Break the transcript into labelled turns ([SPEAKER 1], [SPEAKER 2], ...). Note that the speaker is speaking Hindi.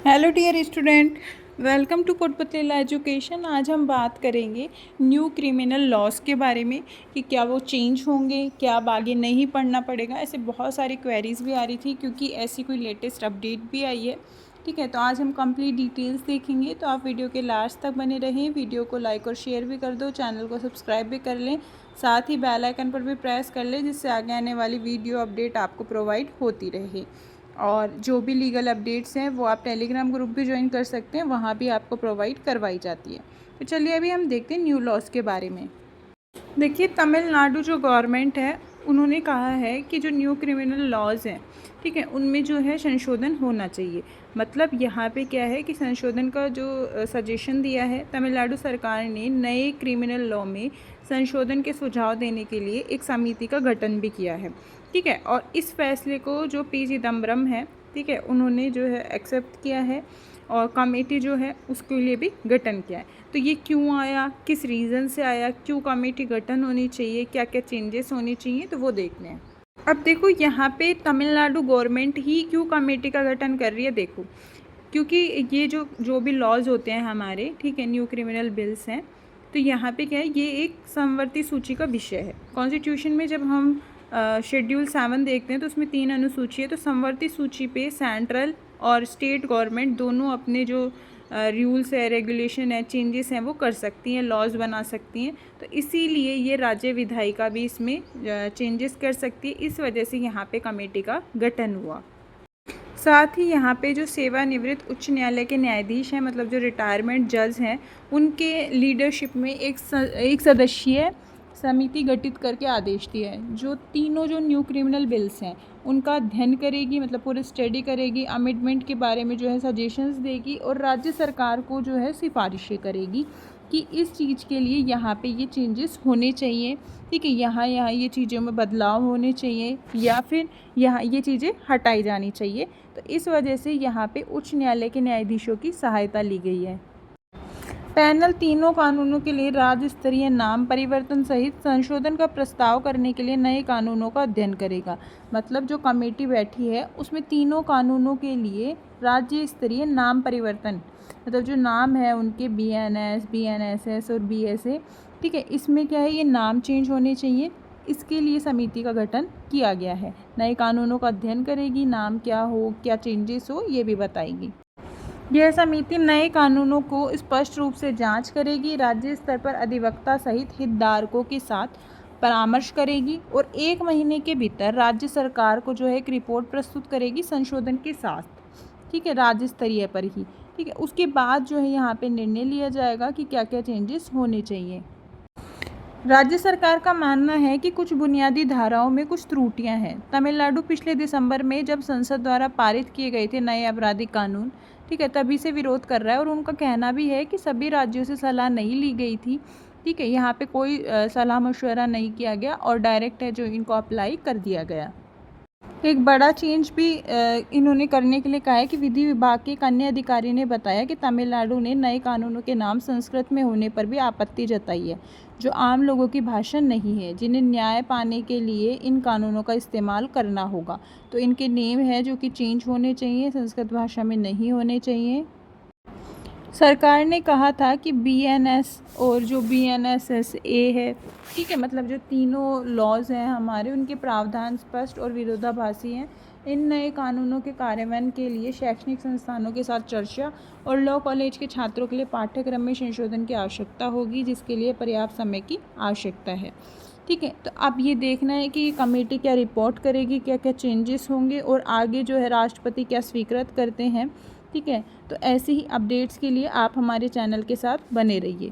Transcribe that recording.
[SPEAKER 1] Hello dear student, welcome to Kotputli education. आज हम बात करेंगे न्यू क्रिमिनल लॉज के बारे में कि क्या वो चेंज होंगे, क्या अब आगे नहीं पढ़ना पड़ेगा। ऐसे बहुत सारी क्वेरीज भी आ रही थी क्योंकि ऐसी कोई लेटेस्ट अपडेट भी आई है। ठीक है, तो आज हम कंप्लीट डिटेल्स देखेंगे, तो आप वीडियो के लास्ट तक बने रहें। वीडियो को लाइक और शेयर भी कर दो, चैनल को सब्सक्राइब भी कर लें, साथ ही बेल आइकन पर भी प्रेस कर लें जिससे आगे आने वाली वीडियो अपडेट आपको प्रोवाइड होती रहे। और जो भी लीगल अपडेट्स हैं वो आप टेलीग्राम ग्रुप भी ज्वाइन कर सकते हैं, वहाँ भी आपको प्रोवाइड करवाई जाती है। तो चलिए अभी हम देखते हैं न्यू लॉज के बारे में। देखिए, तमिलनाडु जो गवर्नमेंट है उन्होंने कहा है कि जो न्यू क्रिमिनल लॉज हैं, ठीक है, उनमें जो है संशोधन होना चाहिए। मतलब यहाँ पे क्या है कि संशोधन का जो सजेशन दिया है, तमिलनाडु सरकार ने नए क्रिमिनल लॉ में संशोधन के सुझाव देने के लिए एक समिति का गठन भी किया है। ठीक है, और इस फैसले को जो पी चिदम्बरम है, ठीक है, उन्होंने जो है एक्सेप्ट किया है और कमेटी जो है उसके लिए भी गठन किया है। तो ये क्यों आया, किस रीज़न से आया, क्यों कमेटी गठन होनी चाहिए, क्या क्या चेंजेस होने चाहिए, तो वो देखने हैं। अब देखो यहाँ पे तमिलनाडु गवर्नमेंट ही क्यों कमेटी का गठन कर रही है। देखो, क्योंकि ये जो भी लॉज होते हैं हमारे, ठीक है, न्यू क्रिमिनल बिल्स हैं, तो यहाँ पे क्या है, ये एक समवर्ती सूची का विषय है। कॉन्स्टिट्यूशन में जब हम शेड्यूल 7 देखते हैं तो उसमें 3 अनुसूची है। तो समवर्ती सूची पे सेंट्रल और स्टेट गवर्नमेंट दोनों अपने जो रूल्स है, रेगुलेशन है, चेंजेस हैं वो कर सकती हैं, लॉज बना सकती हैं। तो इसीलिए ये राज्य विधायिका भी इसमें चेंजेस कर सकती है। इस वजह से यहाँ पे कमेटी का गठन हुआ। साथ ही यहाँ पे जो सेवानिवृत्त उच्च न्यायालय के न्यायाधीश हैं, मतलब जो रिटायरमेंट जज हैं, उनके लीडरशिप में एक सदस्यीय समिति गठित करके आदेश दिया है, जो तीनों जो न्यू क्रिमिनल बिल्स हैं उनका अध्ययन करेगी, मतलब पूरी स्टडी करेगी, अमेंडमेंट के बारे में जो है सजेशंस देगी और राज्य सरकार को जो है सिफारिशें करेगी कि इस चीज़ के लिए यहाँ पे ये चेंजेस होने चाहिए, ठीक है, यहाँ ये चीज़ों में बदलाव होने चाहिए या फिर यहाँ ये चीज़ें हटाई जानी चाहिए। तो इस वजह से यहाँ पे उच्च न्यायालय के न्यायाधीशों की सहायता ली गई है। पैनल तीनों कानूनों के लिए राज्य स्तरीय नाम परिवर्तन सहित संशोधन का प्रस्ताव करने के लिए नए कानूनों का अध्ययन करेगा। मतलब जो कमेटी बैठी है उसमें तीनों कानूनों के लिए राज्य स्तरीय नाम परिवर्तन, मतलब जो नाम है उनके BNS, BNSS और BSA, ठीक है, इसमें क्या है, ये नाम चेंज होने चाहिए। इसके लिए समिति का गठन किया गया है। नए कानूनों का अध्ययन करेगी, नाम क्या हो, क्या चेंजेस हो, ये भी बताएगी। यह समिति नए कानूनों को स्पष्ट रूप से जांच करेगी, राज्य स्तर पर अधिवक्ता सहित हितधारकों के साथ परामर्श करेगी और 1 महीने के भीतर राज्य सरकार को जो है एक रिपोर्ट प्रस्तुत करेगी संशोधन के साथ, ठीक है, राज्य स्तरीय पर ही। ठीक है, उसके बाद जो है यहाँ पे निर्णय लिया जाएगा कि क्या क्या चेंजेस होने चाहिए। राज्य सरकार का मानना है कि कुछ बुनियादी धाराओं में कुछ त्रुटियां हैं। तमिलनाडु पिछले दिसंबर में जब संसद द्वारा पारित किए गए थे नए आपराधिक कानून, ठीक है, तभी से विरोध कर रहा है और उनका कहना भी है कि सभी राज्यों से सलाह नहीं ली गई थी। ठीक है, यहाँ पे कोई सलाह मशवरा नहीं किया गया और डायरेक्ट है जो इनको अप्लाई कर दिया गया। एक बड़ा चेंज भी इन्होंने करने के लिए कहा है कि विधि विभाग के एक अन्य अधिकारी ने बताया कि तमिलनाडु ने नए कानूनों के नाम संस्कृत में होने पर भी आपत्ति जताई है, जो आम लोगों की भाषा नहीं है, जिन्हें न्याय पाने के लिए इन कानूनों का इस्तेमाल करना होगा। तो इनके नेम है जो कि चेंज होने चाहिए, संस्कृत भाषा में नहीं होने चाहिए। सरकार ने कहा था कि BNS और जो BNSSA है, ठीक है, मतलब जो तीनों लॉज हैं हमारे, उनके प्रावधान स्पष्ट और विरोधाभासी हैं। इन नए कानूनों के कार्यान्वयन के लिए शैक्षणिक संस्थानों के साथ चर्चा और लॉ कॉलेज के छात्रों के लिए पाठ्यक्रम में संशोधन की आवश्यकता होगी, जिसके लिए पर्याप्त समय की आवश्यकता है। ठीक है, तो अब ये देखना है कि कमेटी क्या रिपोर्ट करेगी, क्या क्या चेंजेस होंगे और आगे जो है राष्ट्रपति क्या स्वीकृत करते हैं। ठीक है, तो ऐसे ही अपडेट्स के लिए आप हमारे चैनल के साथ बने रहिए।